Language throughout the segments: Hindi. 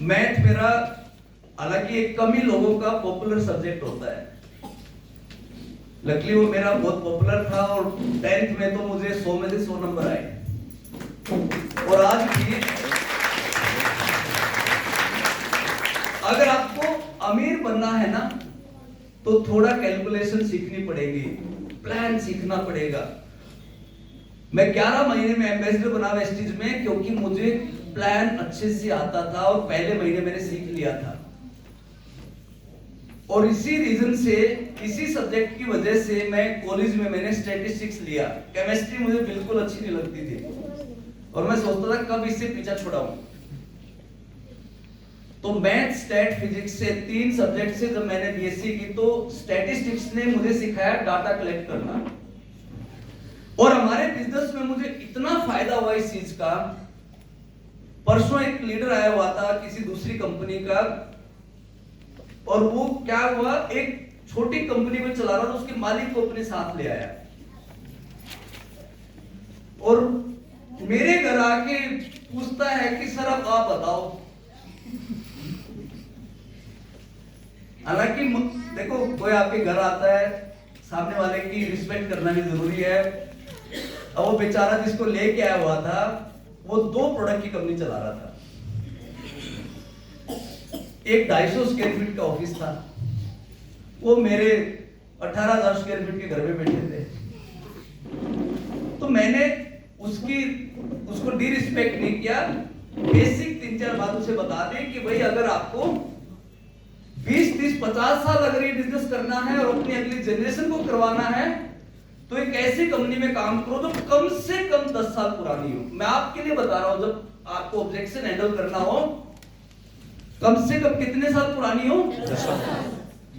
मैथ मेरा हालांकि एक कम ही लोगों का पॉपुलर सब्जेक्ट होता है, लकीली वो मेरा बहुत पॉपुलर था और 10th में तो मुझे 100 में से 100 नंबर आए। और आज भी अगर आपको अमीर बनना है ना तो थोड़ा कैलकुलेशन सीखनी पड़ेगी, प्लान सीखना पड़ेगा। मैं 11 महीने में एम्बेसडर बना वेस्टीज में क्योंकि मुझे प्लान अच्छे से आता था और पहले महीने मैंने सीख लिया था। और इसी रीजन से, इसी सब्जेक्ट की वजह से मैं कॉलेज में मैंने स्टैटिस्टिक्स लिया। केमिस्ट्री मुझे बिल्कुल अच्छी नहीं लगती थी और मैं सोचता था कब इससे पीछा छुड़ाऊं। तो मैथ, स्टैट, फिजिक्स से 3 सब्जेक्ट से जब मैंने बीएससी की तो स्टैटिस्टिक्स ने मुझे सिखाया डाटा कलेक्ट करना। और हमारे बिजनेस में मुझे इतना फायदा हुआ इस चीज का। परसों एक लीडर आया हुआ था किसी दूसरी कंपनी का और वो क्या हुआ, एक छोटी कंपनी में चला रहा था, उसके मालिक को अपने साथ ले आया और मेरे घर आके पूछता है कि सर अब आप बताओ। हालांकि देखो कोई आपके घर आता है, सामने वाले की रिस्पेक्ट करना भी जरूरी है। अब वो बेचारा जिसको लेके आया हुआ था वो 2 प्रोडक्ट की कंपनी चला रहा था। एक 250 स्क्वायर फीट का ऑफिस था, वो मेरे 18,000 स्क्वायर फीट के घर में बैठे थे। तो मैंने उसको डिरिस्पेक्ट नहीं किया, बेसिक 3-4 बात उसे बता दे कि भाई अगर आपको 20, 30, 50 साल अगर ये बिजनेस करना है और अपनी अगली जनरेशन को करवाना है तो एक ऐसी कंपनी में काम करो जो कम से कम 10 साल पुरानी हो। मैं आपके लिए बता रहा हूं, जब आपको ऑब्जेक्शन हैंडल करना हो कम से कम कितने साल पुरानी हो?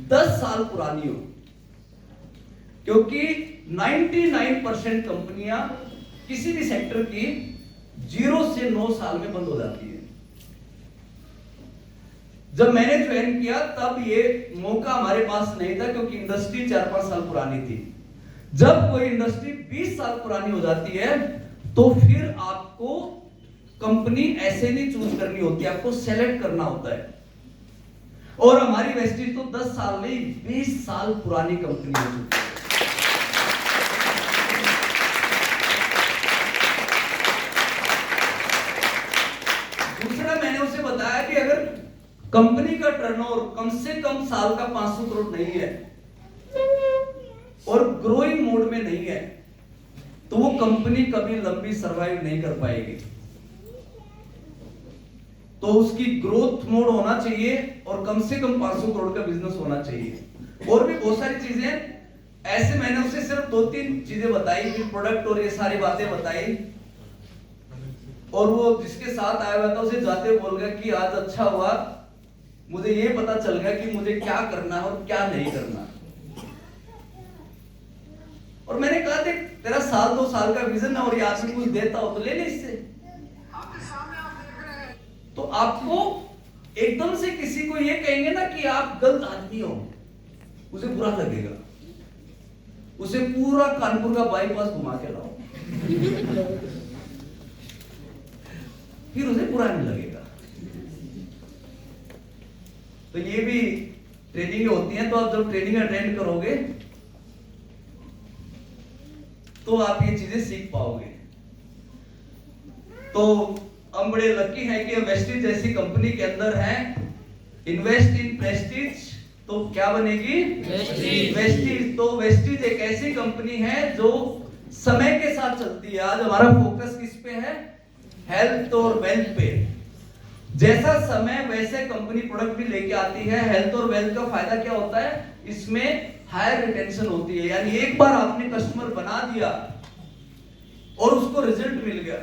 10 साल पुरानी हो। क्योंकि 99% कंपनियां किसी भी सेक्टर की 0 से 9 साल में बंद हो जाती है। जब मैंने ज्वाइन किया तब ये मौका हमारे पास नहीं था क्योंकि इंडस्ट्री 4-5 साल पुरानी थी। जब कोई इंडस्ट्री 20 साल पुरानी हो जाती है तो फिर आपको कंपनी ऐसे नहीं चूज करनी होती, आपको सेलेक्ट करना होता है। और हमारी वेस्टीज तो 10 साल नहीं 20 साल पुरानी कंपनी हो चुकी है। दूसरा मैंने उसे बताया कि अगर कंपनी का टर्नओवर कम से कम साल का 500 करोड़ नहीं है और ग्रोइंग मोड में नहीं है तो वो कंपनी कभी लंबी सरवाइव नहीं कर पाएगी। तो उसकी ग्रोथ मोड होना चाहिए और कम से कम 500 करोड़ का बिजनेस होना चाहिए। और भी बहुत सारी चीजें ऐसे, मैंने उसे सिर्फ 2-3 चीजें बताई, फिर प्रोडक्ट और ये सारी बातें बताई। और वो जिसके साथ आया हुआ था उसे जाते हुए बोल गया कि आज अच्छा हुआ, मुझे ये पता चल गया कि मुझे क्या करना है और क्या नहीं करना। और मैंने कहा देख तेरा 1-2 साल का विजन है और ये आदमी कुछ देता हो तो ले ले इससे। तो आपको एकदम से किसी को ये कहेंगे ना कि आप गलत आदमी हो, उसे बुरा लगेगा। उसे पूरा कानपुर का बाईपास घुमा के लाओ फिर उसे बुरा नहीं लगेगा। तो ये भी ट्रेनिंग होती है। तो आप जब ट्रेनिंग अटेंड करोगे तो आप ये चीजें सीख पाओगे। तो हम बड़े लकी हैं कि हम वेस्टीज जैसी कंपनी के अंदर हैं। इन्वेस्ट इन प्रेस्टीज तो क्या बनेगी? वेस्टीज। तो वेस्टीज एक ऐसी कंपनी है जो समय के साथ चलती है। आज हमारा फोकस किस पे है? हेल्थ और वेल्थ पे। जैसा समय वैसे कंपनी प्रोडक्ट भी लेके आती है। हेल्थ और वेल्थ का फायदा क्या होता है? इसमें हायर रिटेंशन होती है, यानी एक बार आपने कस्टमर बना दिया और उसको रिजल्ट मिल गया।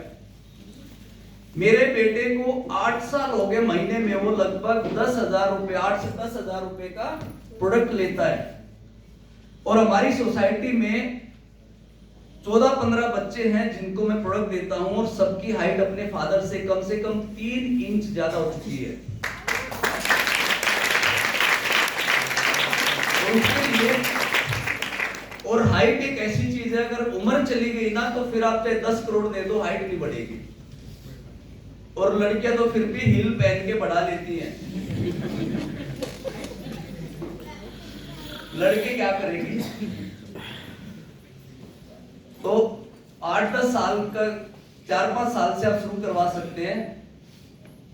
मेरे बेटे को 8 साल हो गए, महीने में वो लगभग 10,000 रुपए, 8 से 10,000 रुपए का प्रोडक्ट लेता है। और हमारी सोसाइटी में 14-15 बच्चे हैं जिनको मैं प्रोडक्ट देता हूं और सबकी हाइट अपने फादर से कम 3 इंच ज्यादा हो चुकी है। और हाइट एक ऐसी चीज है, अगर उम्र चली गई ना तो फिर आप चाहे 10 करोड़ दे दो, हाइट नहीं बढ़ेगी। और लड़कियां तो फिर भी हील पहन के बढ़ा लेती हैं। लड़के क्या करेंगे? तो 8-10 साल का, 4-5 साल से आप शुरू करवा सकते हैं।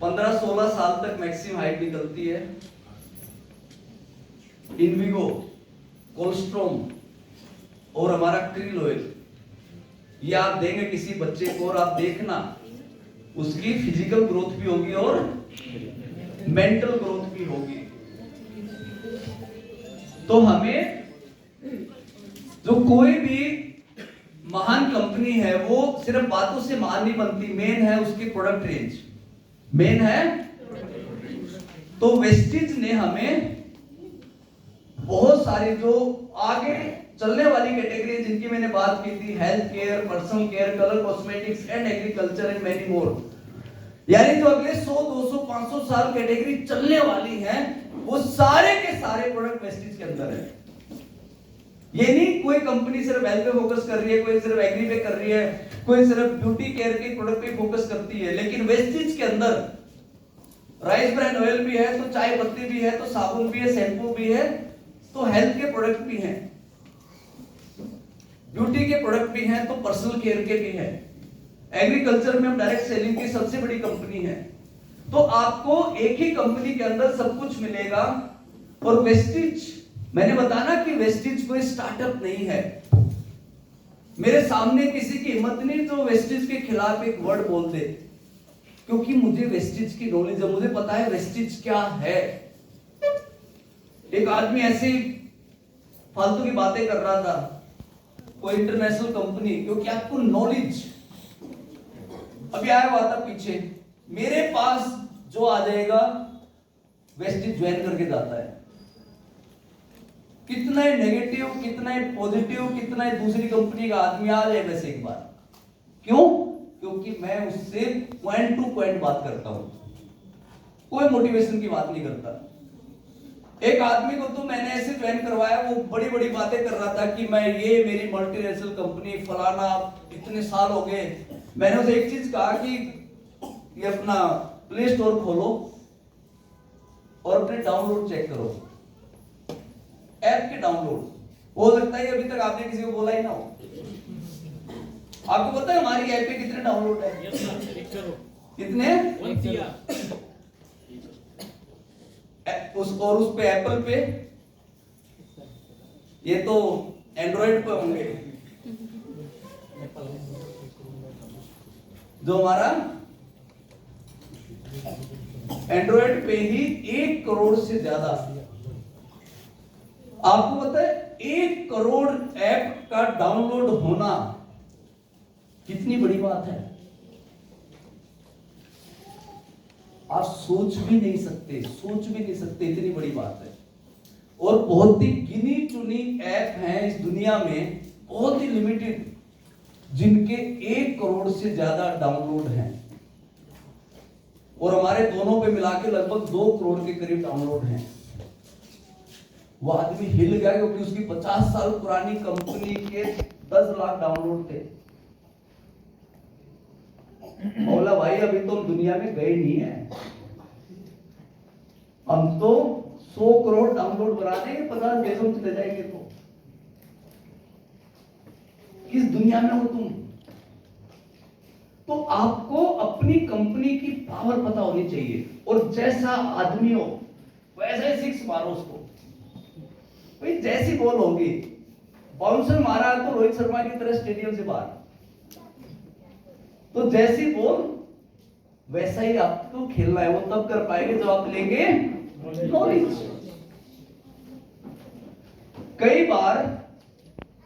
15-16 साल तक मैक्सिमम हाइट निकलती है। इनविगो, कोलस्ट्रोम और हमारा क्रिल ऑयल, ये आप देंगे किसी बच्चे को और आप देखना उसकी फिजिकल ग्रोथ भी होगी और मेंटल ग्रोथ भी होगी। तो हमें जो कोई भी महान कंपनी है वो सिर्फ बातों से महान नहीं बनती, मेन है उसकी प्रोडक्ट रेंज, मेन है। तो वेस्टीज ने हमें बहुत सारी जो आगे चलने वाली कैटेगरी जिनकी मैंने बात की थी, health care, personal care, colour cosmetics and agriculture and many more, यानी जो अगले 100, 200, 500 साल कैटेगरी चलने वाली है, वो सारे के सारे प्रोडक्ट वेस्टीज के अंदर है। ये नहीं कोई कंपनी सिर्फ हेल्थ पे फोकस कर रही है, कोई सिर्फ एग्री पे कर रही है, कोई सिर्फ ब्यूटी केयर के प्रोडक्ट पे फोकस करती है, लेकिन वेस्टीज के अंदर राइस ब्रांड ऑयल भी है, तो चाय पत्ती भी है, तो साबुन भी है, शैम्पू भी है, तो हेल्थ के प्रोडक्ट भी हैं, ब्यूटी के प्रोडक्ट भी हैं, तो पर्सनल केयर के भी हैं। एग्रीकल्चर में हम डायरेक्ट सेलिंग की सबसे बड़ी कंपनी है। तो आपको एक ही कंपनी के अंदर सब कुछ मिलेगा। और वेस्टीज, मैंने बताया ना कि वेस्टीज कोई स्टार्टअप नहीं है। मेरे सामने किसी की हिम्मत नहीं तो वेस्टीज के खिलाफ एक वर्ड बोल दे, क्योंकि मुझे वेस्टीज की नॉलेज है, मुझे पता है वेस्टीज क्या है। एक आदमी ऐसे फालतू की बातें कर रहा था, कोई इंटरनेशनल कंपनी, क्योंकि आपको नॉलेज अभी आया हुआ था पीछे, मेरे पास जो आ जाएगा वेस्टीज ज्वाइन करके जाता है। कितना ही नेगेटिव, कितना ही पॉजिटिव, कितना ही दूसरी कंपनी का आदमी आ जाए वैसे एक बार, क्यों? क्योंकि मैं उससे पॉइंट टू पॉइंट बात करता हूं, कोई मोटिवेशन की बात नहीं करता। एक आदमी को तो मैंने ऐसे ज्वाइन करवाया, वो बड़ी बड़ी बातें कर रहा था कि मैं ये मेरी मल्टीनेशनल कंपनी फलाना, इतने साल हो गए। मैंने उसे एक चीज कहा कि ये अपना प्ले स्टोर खोलो और अपने डाउनलोड चेक करो, ऐप के डाउनलोड। हो सकता है अभी तक आपने किसी को बोला ही ना हो। आपको पता है हमारी ऐप पे कितने डाउनलोड है? कितने? और उस पे एप्पल पे, ये तो एंड्रॉइड पे होंगे। जो हमारा एंड्रॉइड पे ही 1 करोड़ से ज्यादा। आपको पता है 1 करोड़ ऐप का डाउनलोड होना कितनी बड़ी बात है? आप सोच भी नहीं सकते इतनी बड़ी बात है। और बहुत ही गिनी चुनी ऐप हैं इस दुनिया में, बहुत ही लिमिटेड, जिनके 1 करोड़ से ज्यादा डाउनलोड हैं। और हमारे दोनों पे मिला के लगभग 2 करोड़ के करीब डाउनलोड हैं। वो आदमी हिल गया क्योंकि उसकी 50 साल पुरानी कंपनी के 10 लाख डाउनलोड थे। बोला भाई अभी तो हम दुनिया में गए नहीं है, हम तो 100 करोड़ डाउनलोड बना देंगे, 50 देशों में चले जाएंगे। तो किस दुनिया में हो तुम? तो आपको अपनी कंपनी की पावर पता होनी चाहिए, और जैसा आदमी हो वैसे 6 मारो उसको। भाई जैसी बॉल होगी, बाउंसर मारा तो रोहित शर्मा की तरह स्टेडियम से बाहर, तो जैसी बॉल वैसा ही आपको खेलना है। वो तब कर पाएंगे जब आप लेंगे नॉलेज। कई बार